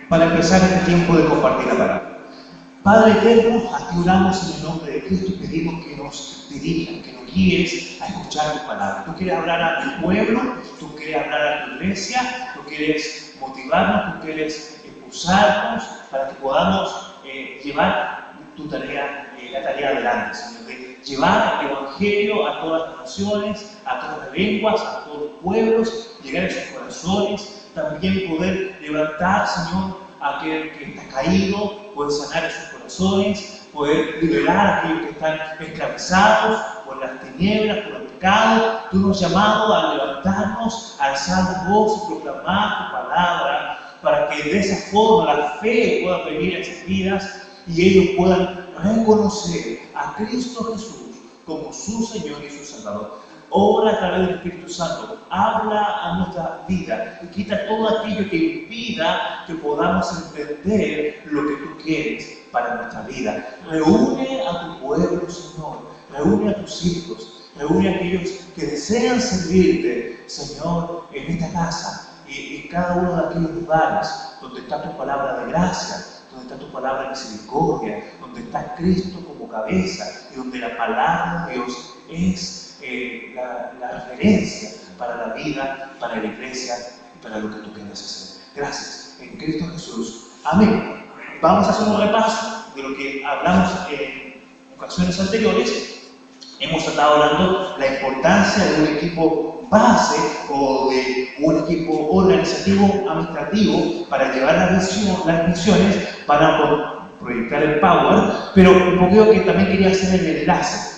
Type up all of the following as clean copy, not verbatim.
para empezar este tiempo de compartir la palabra. Padre eterno, a ti oramos en el nombre de Cristo y pedimos que nos dirijas, que nos guíes a escuchar tu palabra. Tú quieres hablar a tu pueblo, tú quieres hablar a tu iglesia, tú quieres motivarnos, tú quieres impulsarnos para que podamos llevar tu tarea, la tarea adelante, Señor, de llevar el Evangelio a todas las naciones, a todas las lenguas, a todos los pueblos, llegar a sus corazones, también poder levantar, Señor, a aquel que está caído, poder sanar a sus corazones, poder liberar a aquellos que están esclavizados por las tinieblas, por el pecado. Tú nos has llamado a levantarnos, a alzar voz y proclamar tu palabra, para que de esa forma la fe pueda venir a esas vidas y ellos puedan reconocer a Cristo Jesús como su Señor y su Salvador. Obra a través del Espíritu Santo, habla a nuestra vida y quita todo aquello que impida que podamos entender lo que tú quieres para nuestra vida. Reúne a tu pueblo, Señor, reúne a tus hijos, reúne a aquellos que desean servirte, Señor, en esta casa y en cada uno de aquellos lugares donde está tu palabra de gracia, donde está tu palabra de misericordia, donde está Cristo como cabeza y donde la palabra de Dios es la referencia para la vida, para la iglesia y para lo que tú quieras hacer. Gracias, en Cristo Jesús. Amén. Vamos a hacer un repaso de lo que hablamos en ocasiones anteriores. Hemos estado hablando de la importancia de un equipo base o de un equipo organizativo, administrativo para llevar las misiones, para proyectar el Power, pero un poquito que también quería hacer el enlace.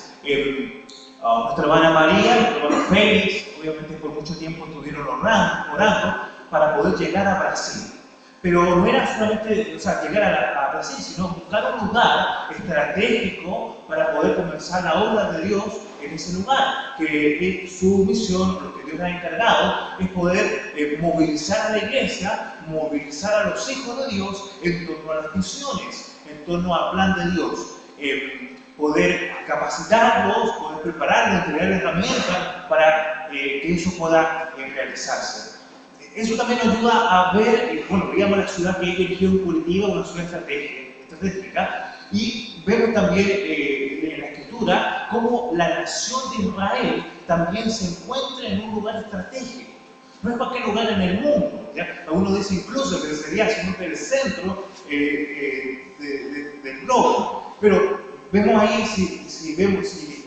Nuestra hermana María, nuestro hermano Félix, obviamente por mucho tiempo estuvieron orando para poder llegar a Brasil. Pero no era solamente llegar a Brasil, sino buscar un lugar estratégico para poder comenzar la obra de Dios en ese lugar, que es su misión, lo que Dios le ha encargado, es poder movilizar a la iglesia, movilizar a los hijos de Dios en torno a las misiones, en torno al plan de Dios. Poder capacitarlos, poder prepararlos, entregar herramientas para que eso pueda realizarse. Eso también nos ayuda a ver, veíamos la ciudad que ellos eligieron en Curitiba, una ciudad estratégica, y vemos también en la Escritura cómo la nación de Israel también se encuentra en un lugar estratégico. No es cualquier lugar en el mundo, ¿ya? Algunos dicen incluso que sería sino que el centro del globo, pero vemos ahí, si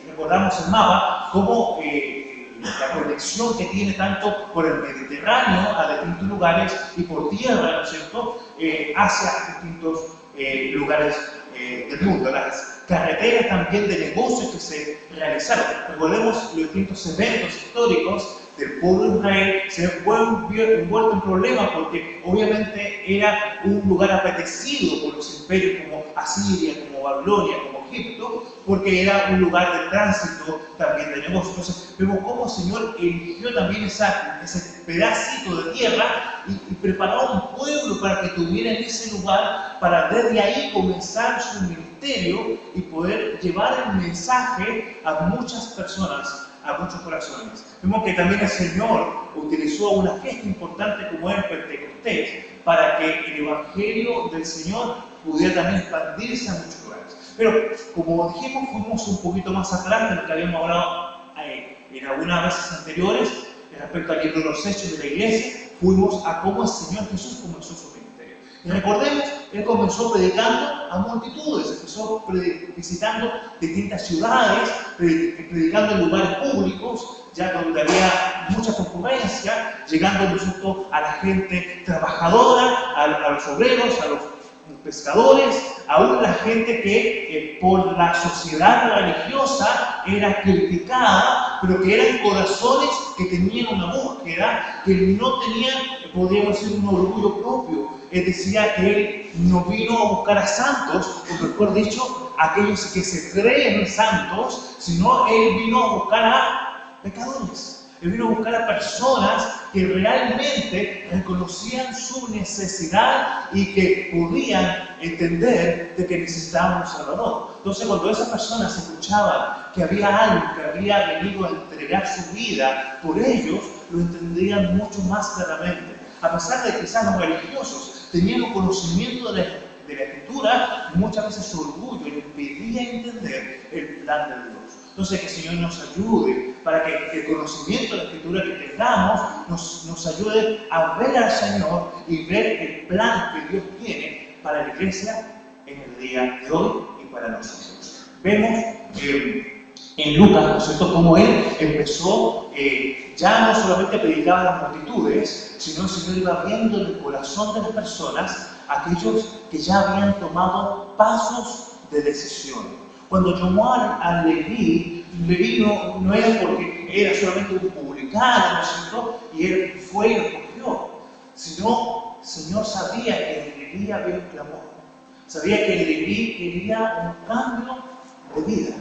recordamos el mapa, cómo la conexión que tiene tanto por el Mediterráneo a distintos lugares y por tierra, ¿no es cierto?, hacia distintos lugares del mundo. Las carreteras también de negocios que se realizaron. Recordemos los distintos eventos históricos del pueblo de Israel se envuelto en problemas porque obviamente era un lugar apetecido por los imperios como Asiria, como Babilonia, como Egipto, porque era un lugar de tránsito también de negocios. Entonces vemos cómo el Señor eligió también ese pedacito de tierra y preparó un pueblo para que tuviera en ese lugar, para desde ahí comenzar su ministerio y poder llevar el mensaje a muchas personas, a muchos corazones. Vemos que también el Señor utilizó una fiesta importante como es Pentecostés para que el Evangelio del Señor pudiera también expandirse a muchos lugares. Pero como dijimos, fuimos un poquito más atrás de lo que habíamos hablado en algunas veces anteriores respecto al libro de los Hechos de la Iglesia. Fuimos a cómo el Señor Jesús comenzó su ministerio. Y recordemos, Él comenzó predicando a multitudes, empezó visitando distintas ciudades, predicando en lugares públicos, ya donde había mucha concurrencia, llegando nosotros a la gente trabajadora, a los obreros, a los pescadores, aún la gente que por la sociedad religiosa era criticada, pero que eran corazones que tenían una búsqueda, que no tenían, podríamos decir, un orgullo propio. Él decía que él no vino a buscar a santos, o mejor dicho, a aquellos que se creen santos, sino él vino a buscar a pecadores. Él vino a buscar a personas que realmente reconocían su necesidad y que podían entender de que necesitaban un Salvador. Entonces, cuando esas personas escuchaban que había alguien que había venido a entregar su vida por ellos, lo entendían mucho más claramente. A pesar de que quizás los religiosos tenían un conocimiento de la Escritura, y muchas veces su orgullo les impedía entender el plan de Dios. Entonces, que el Señor nos ayude para que el conocimiento de la Escritura que tengamos nos ayude a ver al Señor y ver el plan que Dios tiene para la iglesia en el día de hoy y para nosotros. Vemos en Lucas, ¿no es cierto?, cómo él empezó, ya no solamente predicaba a las multitudes, sino el Señor iba viendo en el corazón de las personas aquellos que ya habían tomado pasos de decisión. Cuando llamó a Leví, Leví no era porque era solamente un publicano, ¿no es cierto?, y él fue y lo escogió, sino el Señor sabía que en Leví había un clamor, sabía que en Leví quería un cambio de vida.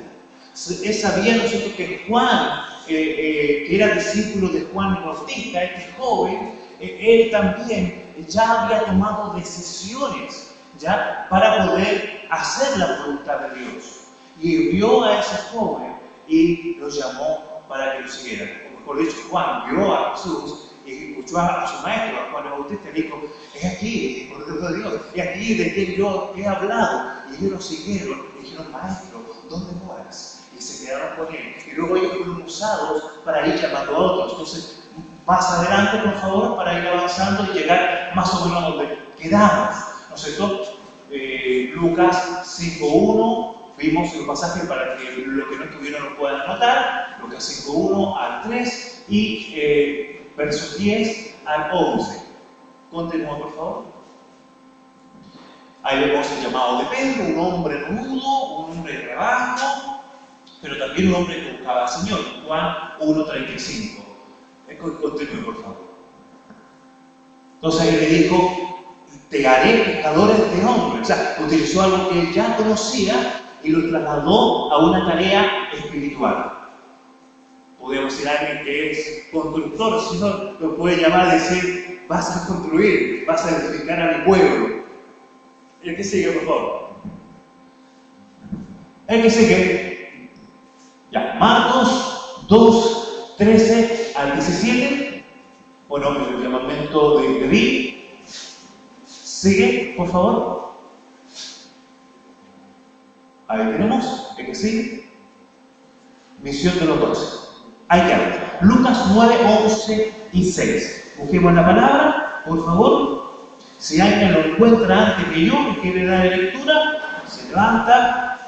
Él sabía, ¿no es cierto?, que Juan, que era discípulo de Juan el Bautista, este joven, él también ya había tomado decisiones ya para poder hacer la voluntad de Dios. Y vio a ese joven y lo llamó para que lo siguiera. O mejor dicho, Juan vio a Jesús y escuchó a su maestro, a Juan el Bautista, y dijo: es aquí, el Cordero de Dios, es aquí de quien yo he hablado. Y ellos lo siguieron y dijeron: Maestro, ¿dónde moras? Y se quedaron con él. Y luego ellos fueron usados para ir llamando a otros. Entonces, pasa adelante, por favor, para ir avanzando y llegar más o menos a donde quedamos. ¿No es cierto? Lucas 5:1. Vimos el pasaje para que los que no estuvieron lo puedan anotar, Lucas 5:1 al 3 y versos 10 al 11. Continúa, por favor. Ahí vemos el llamado de Pedro, un hombre mudo, un hombre de rebaño, pero también un hombre que buscaba al Señor. Juan 1:35. Continúe, por favor. Entonces él le dijo: te haré pescadores de hombres. O sea, utilizó algo que él ya conocía y lo trasladó a una tarea espiritual. Podemos decir alguien que es constructor, el Señor lo puede llamar y decir: vas a construir, vas a edificar a mi pueblo. El que sigue, por favor. El que sigue. Ya, Marcos 2:13 al 17. Bueno, el llamamiento de Leví. Sigue, por favor. Ahí tenemos, el que sigue. Misión de los 12. Ahí queda. Lucas 9, 11 y 6. Busquemos la palabra, por favor. Si alguien lo encuentra antes que yo y quiere dar lectura, se levanta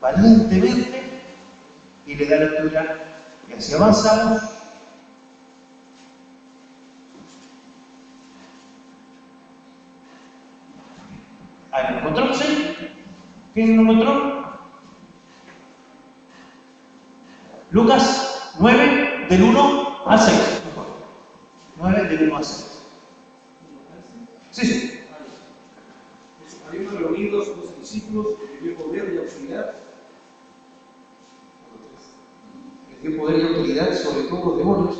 valientemente y le da lectura. Y así avanzamos. Ahí lo encontró, ¿sí? ¿Quién lo encontró? Lucas 9, del 1 al 6. 9, del 1 al 6. Sí, sí. Habiendo reunido a sus discípulos, les dio poder y autoridad. Les dio poder y autoridad sobre todos los demonios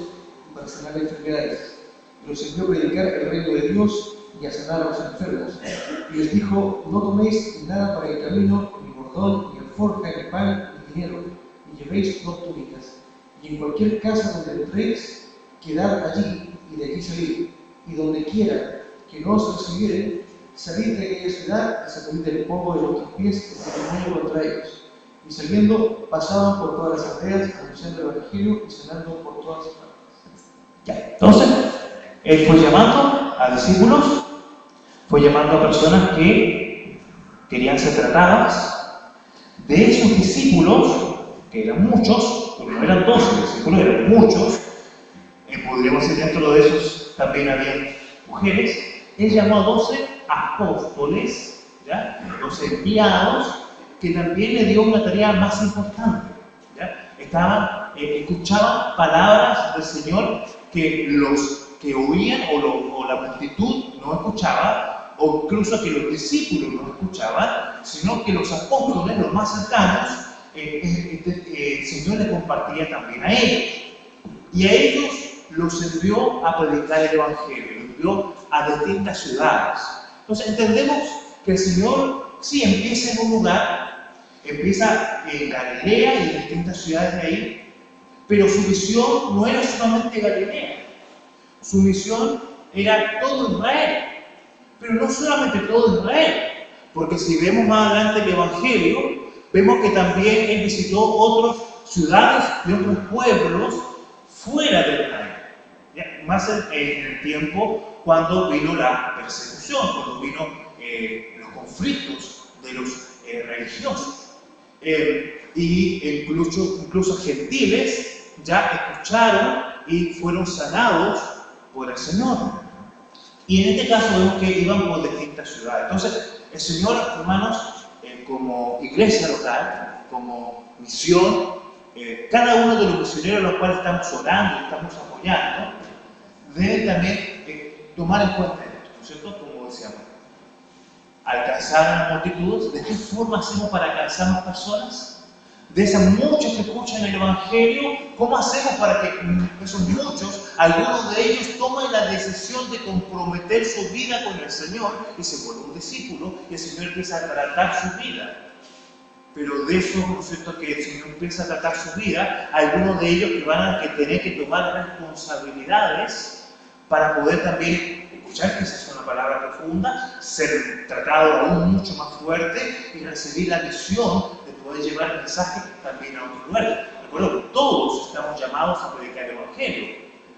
y para sanar enfermedades. Y los envió a predicar el reino de Dios y a sanar a los enfermos. Y les dijo: no toméis nada para el camino, ni bordón, ni alforja, ni pan, ni dinero, ni llevéis 2 túnicas. Y en cualquier casa donde entréis, quedad allí y de allí salid. Y donde quiera que no os recibieren, salid de aquella ciudad y sacudid el polvo de vuestros pies en testimonio contra ellos. Y saliendo, pasaban por todas las aldeas, anunciando el evangelio y sanando por todas las partes. Ya, entonces, él fue llamando a discípulos, fue llamando a personas que querían ser tratadas. De esos discípulos, que eran muchos, porque no eran 12 discípulos, eran muchos, podríamos decir dentro de esos también había mujeres. Él llamó a 12 apóstoles, ¿ya? 12 enviados, que también le dio una tarea más importante, ¿ya? Escuchaban palabras del Señor que los que oían o la multitud no escuchaba, o incluso que los discípulos no escuchaban, sino que los apóstoles, los más cercanos, el Señor le compartía también a ellos. Y a ellos los envió a predicar el Evangelio, los envió a distintas ciudades. Entonces entendemos que el Señor sí empieza en un lugar, empieza en Galilea y en distintas ciudades de ahí, pero su misión no era solamente Galilea, su misión era todo Israel. Pero no solamente todo Israel, porque si vemos más adelante el Evangelio, vemos que también él visitó otras ciudades y otros pueblos fuera de Israel. ¿Ya? Más en el tiempo cuando vino la persecución, cuando vino los conflictos de los religiosos. Y incluso gentiles ya escucharon y fueron sanados por el Señor. Y en este caso vemos que iban por distintas ciudades. Entonces, el Señor, hermanos, como iglesia local, como misión, cada uno de los misioneros a los cuales estamos orando y estamos apoyando, debe también tomar en cuenta esto, ¿no es cierto? Como decíamos, alcanzar a las multitudes. ¿De qué forma hacemos para alcanzar a las personas? De esas muchos que escuchan el Evangelio, ¿cómo hacemos para que esos muchos, algunos de ellos, tomen la decisión de comprometer su vida con el Señor y se vuelva un discípulo y el Señor empieza a tratar su vida? Pero de eso, ¿no es cierto?, que el Señor empieza a tratar su vida, algunos de ellos que van a tener que tomar responsabilidades para poder también escuchar, que esa es una palabra profunda, ser tratado aún mucho más fuerte y recibir la visión de poder llevar el mensaje también a otros lugares. Recuerdo que todos estamos llamados a predicar el Evangelio,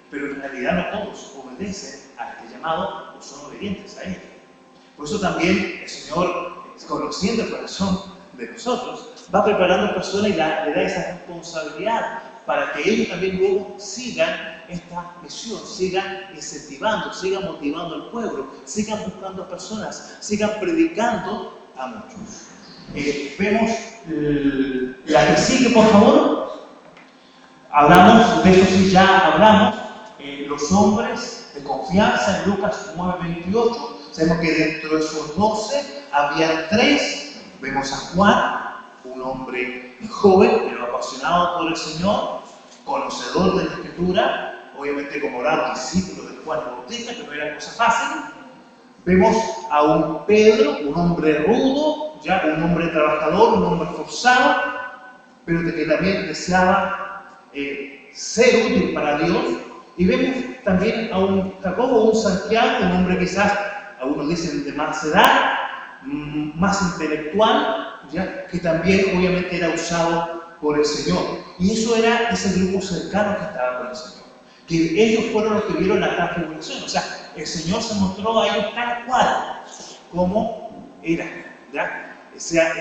pero en realidad no todos obedecen a este llamado o son obedientes a él. Por eso también el Señor, conociendo el corazón de nosotros, va preparando personas y le da esa responsabilidad para que ellos también luego sigan esta misión, sigan incentivando, sigan motivando al pueblo, sigan buscando a personas, sigan predicando a muchos. Vemos la que sigue, por favor. Hablamos, de eso sí ya hablamos, los hombres de confianza en Lucas 9:28. Sabemos que dentro de esos 12 había 3. Vemos a Juan, un hombre joven, pero apasionado por el Señor, conocedor de la Escritura, obviamente como era discípulo de Juan el Bautista, que no era cosa fácil. Vemos a un Pedro, un hombre rudo, ya un hombre trabajador, un hombre forzado, pero que también deseaba ser útil para Dios. Y vemos también a un Jacobo, un Santiago, un hombre quizás, algunos dicen de más edad, más intelectual, ¿ya? Que también obviamente era usado por el Señor. Y eso era ese grupo cercano que estaba con el Señor. Que ellos fueron los que vieron la gran tribulación. O sea, el Señor se mostró a ellos tal cual como era, ¿ya? O sea,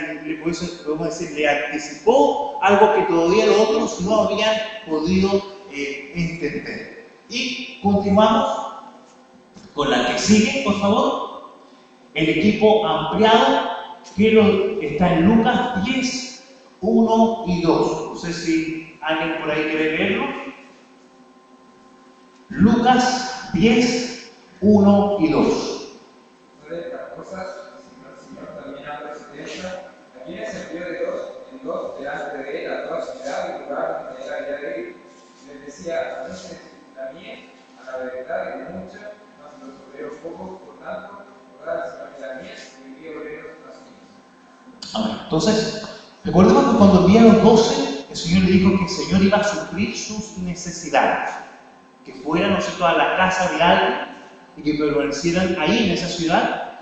podemos decir, le anticipó algo que todavía los otros no habían podido entender. Y continuamos con la que sigue, por favor. El equipo ampliado, que está en Lucas 10, 1 y 2. No sé si alguien por ahí quiere leerlo. Lucas 10, 1 y 2. Sobre estas cosas, el Señor también habla de esta. ¿A quienes envió de dos en dos delante de él a toda ciudad y lugar donde él había de ir? Les decía, a veces a mí, a la verdad y de muchas, mas los obreros pocos, por tanto, entonces, recordemos que cuando envía a los 12, el Señor le dijo que el Señor iba a suplir sus necesidades, que fueran a la casa de alguien y que permanecieran ahí en esa ciudad,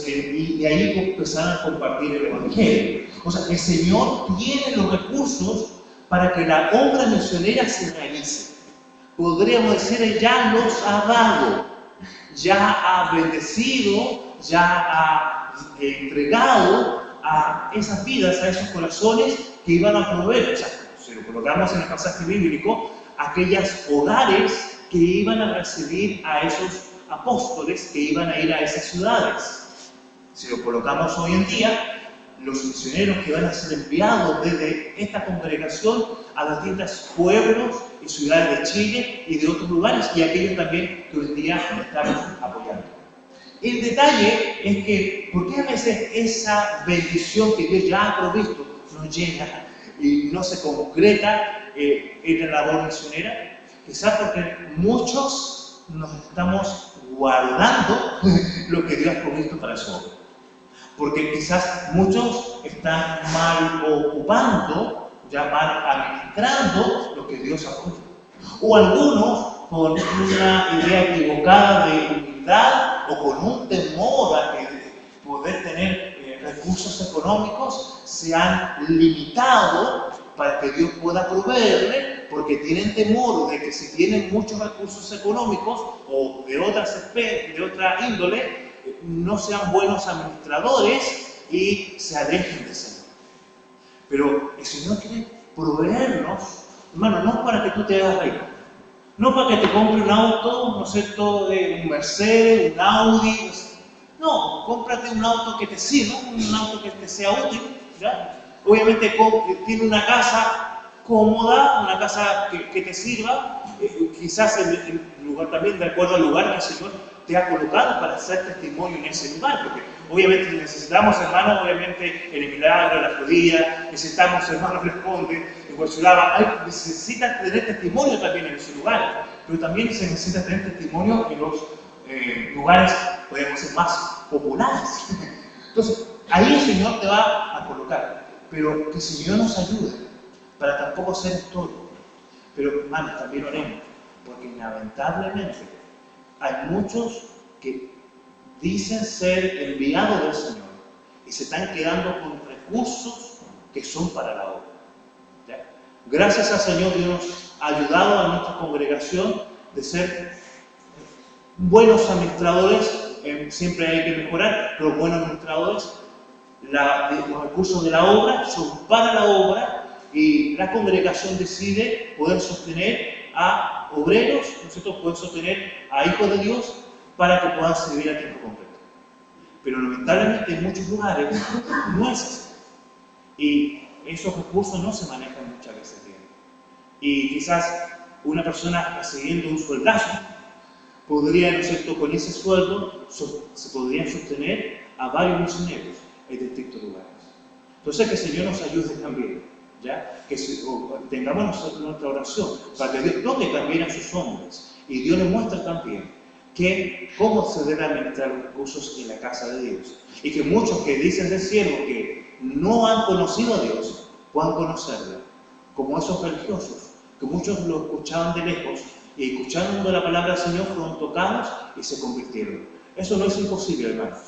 y de ahí empezaran a compartir el Evangelio. O sea, el Señor tiene los recursos para que la obra misionera se realice. Podríamos decir, Él ya los ha dado, ya ha bendecido, ya ha entregado a esas vidas, a esos corazones que iban a proveer. O sea, si lo colocamos en el pasaje bíblico, aquellos hogares que iban a recibir a esos apóstoles que iban a ir a esas ciudades. Si lo colocamos hoy en día, los misioneros que van a ser enviados desde esta congregación a los distintos pueblos y ciudades de Chile y de otros lugares, y aquellos también que hoy en día estamos apoyando. El detalle es que, ¿por qué a veces esa bendición que Dios ya ha provisto no llega y no se concreta en la labor misionera? Quizás porque muchos nos estamos guardando lo que Dios ha provisto para su obra. Porque quizás muchos están mal ocupando, ya mal administrando lo que Dios ha provisto. O algunos con una idea equivocada de humildad o con un temor a poder tener recursos económicos, se han limitado para que Dios pueda proveerle, porque tienen temor de que si tienen muchos recursos económicos o de otra índole, no sean buenos administradores y se alejen del Señor. Pero el Señor quiere proveernos, hermano, no para que tú te hagas rico, no para que te compre un auto, ¿no es cierto?, un Mercedes, un Audi. No, cómprate un auto que te sirva, un auto que te sea útil, ¿ya? Obviamente tiene una casa cómoda, una casa que te sirva, quizás el lugar también, de acuerdo al lugar que el Señor te ha colocado para hacer testimonio en ese lugar, porque obviamente necesitamos, hermanos, obviamente el milagro, la judía, necesitamos, hermanos, responde, en Huachulaba, necesitas tener testimonio también en ese lugar, pero también se necesita tener testimonio en los lugares, podemos ser más populares. Entonces, ahí el Señor te va a colocar, pero que el Señor nos ayude para tampoco ser estorbo. Pero, hermanos, también oremos, porque lamentablemente hay muchos que dicen ser enviados del Señor y se están quedando con recursos que son para la obra. ¿Ya? Gracias al Señor, Dios nos ha ayudado a nuestra congregación de ser buenos administradores. Siempre hay que mejorar, pero buenos administradores. Los recursos de la obra son para la obra y la congregación decide poder sostener a obreros, ¿no es cierto?, poder sostener a hijos de Dios para que puedan servir a tiempo completo. Pero lamentablemente en muchos lugares no es así. Y esos recursos no se manejan muchas veces bien. Y quizás una persona recibiendo un sueldazo podría, ¿no es cierto?, con ese sueldo se podrían sostener a varios misioneros en distintos lugares. Entonces, que el Señor nos ayude también, ¿ya? Que tengamos nuestra oración para que Dios toque también a sus hombres y Dios les muestre también cómo se deben administrar los recursos en la casa de Dios. Y que muchos que dicen del cielo que no han conocido a Dios puedan conocerlo, como esos religiosos, que muchos lo escuchaban de lejos y escuchando la palabra del Señor fueron tocados y se convirtieron. Eso no es imposible, hermanos.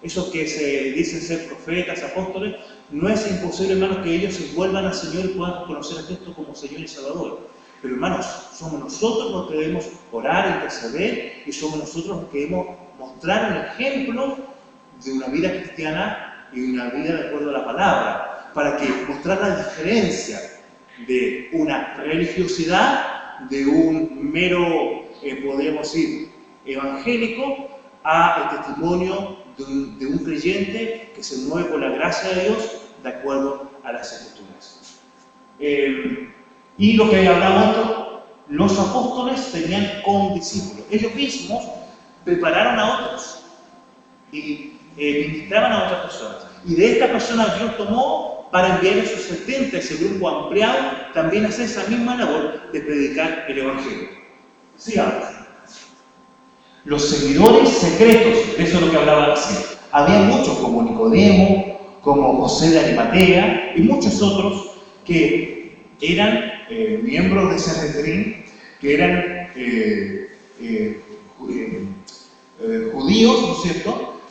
Esos que se dicen ser profetas, apóstoles, no es imposible, hermanos, que ellos se vuelvan al Señor y puedan conocer a Cristo como Señor y Salvador. Pero, hermanos, somos nosotros los que debemos orar, interceder, y somos nosotros los que debemos mostrar un ejemplo de una vida cristiana y una vida de acuerdo a la palabra, para que mostrar la diferencia de una religiosidad, de un mero, podríamos decir, evangélico, a el testimonio de un creyente que se mueve por la gracia de Dios de acuerdo a las Escrituras. Y lo que hablamos, los apóstoles tenían condiscípulos. Ellos mismos prepararon a otros y ministraban a otras personas. Y de estas personas Dios tomó para enviar a sus 70, ese grupo ampliado, también a hacer esa misma labor de predicar el Evangelio. Sigamos. Los seguidores secretos, de eso es lo que hablaba así. Había muchos como Nicodemo, como José de Arimatea y muchos otros que eran miembros de Sanedrín, que eran judíos, ¿no es cierto?,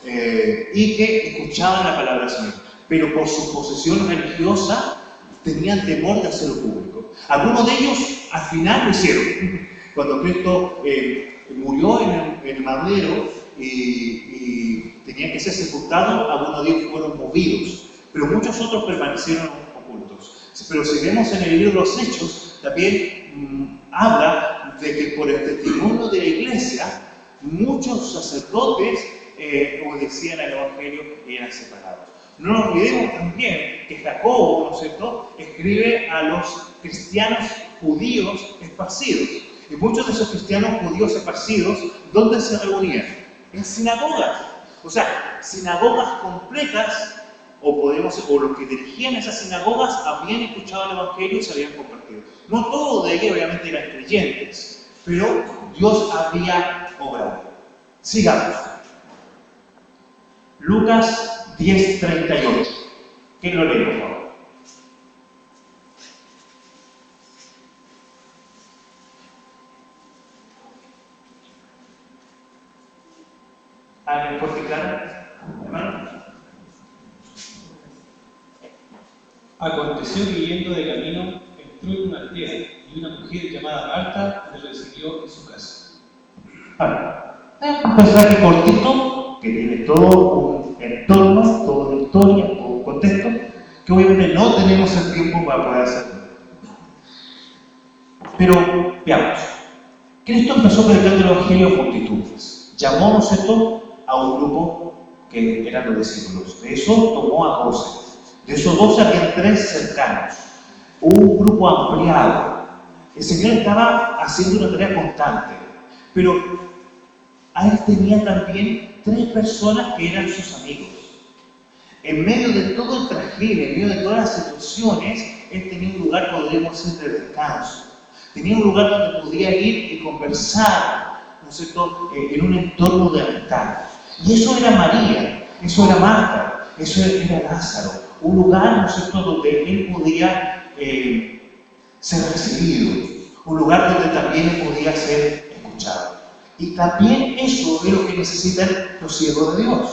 y que escuchaban la palabra del Señor. Pero por su posesión religiosa tenían temor de hacerlo público. Algunos de ellos al final lo hicieron. Cuando Cristo murió en el madero y tenía que ser sepultado, algunos de ellos fueron movidos, pero muchos otros permanecieron ocultos. Pero si vemos en el libro de los Hechos, también habla de que por el testimonio de la iglesia, muchos sacerdotes obedecían al Evangelio y eran separados. No nos olvidemos también que Jacobo, ¿no es cierto?, escribe a los cristianos judíos esparcidos. Y muchos de esos cristianos judíos esparcidos, ¿dónde se reunían? En sinagogas. O sea, sinagogas completas, o los que dirigían esas sinagogas habían escuchado el Evangelio y se habían convertido. No todos de ellos obviamente eran creyentes, pero Dios había obrado. Sigamos. Lucas 10:38. ¿Quién lo lee, por favor? Aconteció que yendo de camino, entró en una aldea y una mujer llamada Marta le recibió en su casa. Ahora, un pasaje cortito que tiene todo un entorno, toda una historia, todo un contexto, que obviamente no tenemos el tiempo para poder hacerlo. Pero veamos. Cristo empezó predicando el Evangelio a multitudes. Llamó, ¿no es cierto?, a un grupo que eran los discípulos. De eso tomó a 12. De esos 12 había 3 cercanos. Un grupo ampliado. El Señor estaba haciendo una tarea constante. Pero a él tenía también 3 personas que eran sus amigos. En medio de todo el tragedia, en medio de todas las situaciones, él tenía un lugar, podríamos decir, de descanso. Tenía un lugar donde podía ir y conversar, ¿no es cierto?, en un entorno de amistad. Y eso era María, eso era Marta, eso era Lázaro. Un lugar, ¿no es cierto?, donde él podía ser recibido. Un lugar donde también él podía ser escuchado. Y también eso es lo que necesitan los siervos de Dios.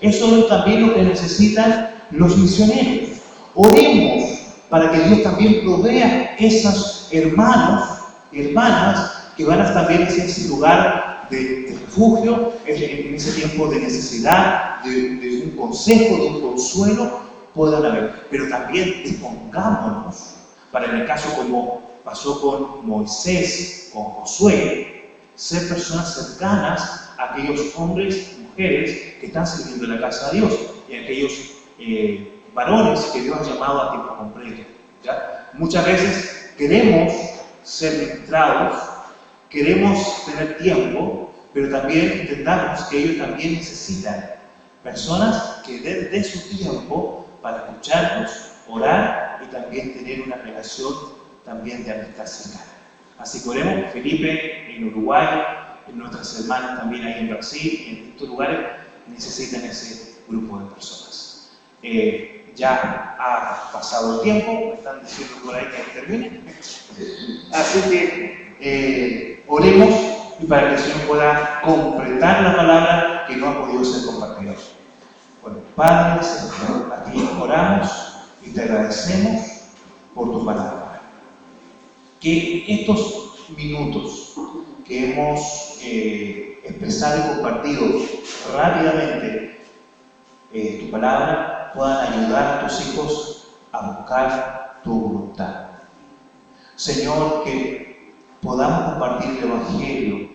Eso es también lo que necesitan los misioneros. Oremos para que Dios también provea esos hermanos y hermanas que van a también hacer ese lugar de refugio, en ese tiempo de necesidad, de un consejo, de un consuelo, puedan haber. Pero también dispongámonos para, en el caso como pasó con Moisés, con Josué, ser personas cercanas a aquellos hombres y mujeres que están sirviendo en la casa de Dios y a aquellos varones que Dios ha llamado a tiempo completo. ¿Ya? Muchas veces queremos ser ministrados, queremos tener tiempo, pero también entendamos que ellos también necesitan personas que den de su tiempo para escucharnos, orar y también tener una relación también de amistad cercana. Así que oremos. Felipe en Uruguay, nuestras hermanas también ahí en Brasil, en estos lugares necesitan ese grupo de personas. Ya ha pasado el tiempo, me están diciendo por ahí que termine. Así que oremos y para que el Señor pueda completar la palabra que no ha podido ser compartida. Bueno, Padre, Señor, a ti oramos y te agradecemos por tu palabra. Que estos minutos que hemos expresado y compartido rápidamente tu palabra puedan ayudar a tus hijos a buscar tu voluntad. Señor, que podamos compartir el Evangelio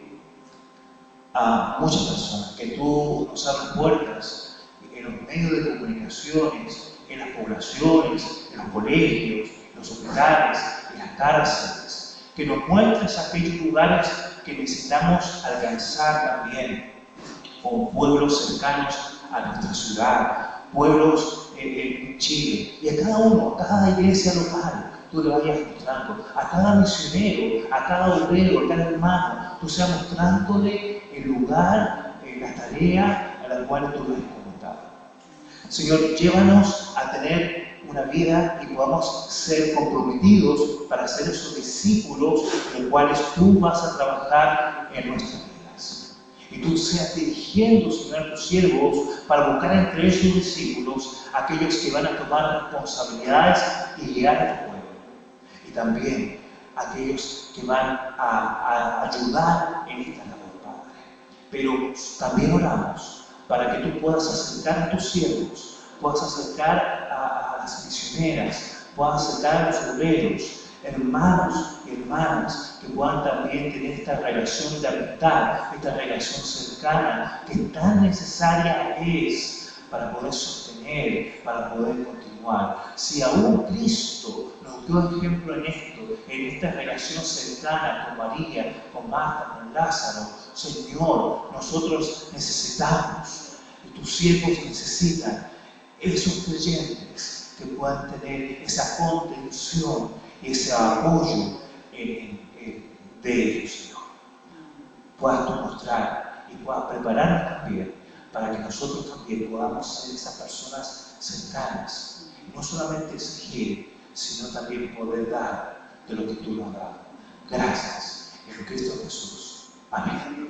a muchas personas, que tú nos abras puertas en los medios de comunicaciones, en las poblaciones, en los colegios, en los hospitales, en las cárceles, que nos muestres aquellos lugares que necesitamos alcanzar también, con pueblos cercanos a nuestra ciudad, pueblos en Chile, y a cada uno, a cada iglesia local, tú le vayas mostrando, a cada misionero, a cada obrero, a cada hermano, tú seas mostrándole el lugar, la tarea a la cual tú lo has encomendado. Señor, llévanos a tener una vida y podamos ser comprometidos para ser esos discípulos en los cuales tú vas a trabajar en nuestras vidas. Y tú seas dirigiendo, Señor, a tus siervos para buscar entre esos discípulos aquellos que van a tomar responsabilidades y guiar a tu pueblo. Y también aquellos que van a ayudar en esta labor, Padre. Pero también oramos para que tú puedas acercar a tus siervos, puedas acercar a las misioneras, puedas acercar a los obreros, hermanos y hermanas que puedan también tener esta relación de amistad, esta relación cercana que tan necesaria es para poder sostener, para poder continuar. Si aún Cristo nos dio ejemplo en esto, en esta relación cercana con María, con Marta, con Lázaro, Señor, nosotros necesitamos, y tus siervos necesitan, esos creyentes que puedan tener esa contención, ese apoyo de ellos, Señor. Puedas tú mostrar y puedas prepararnos también para que nosotros también podamos ser esas personas cercanas. Y no solamente exigir, sino también poder dar de lo que tú nos has dado. Gracias. En Cristo Jesús. Amén.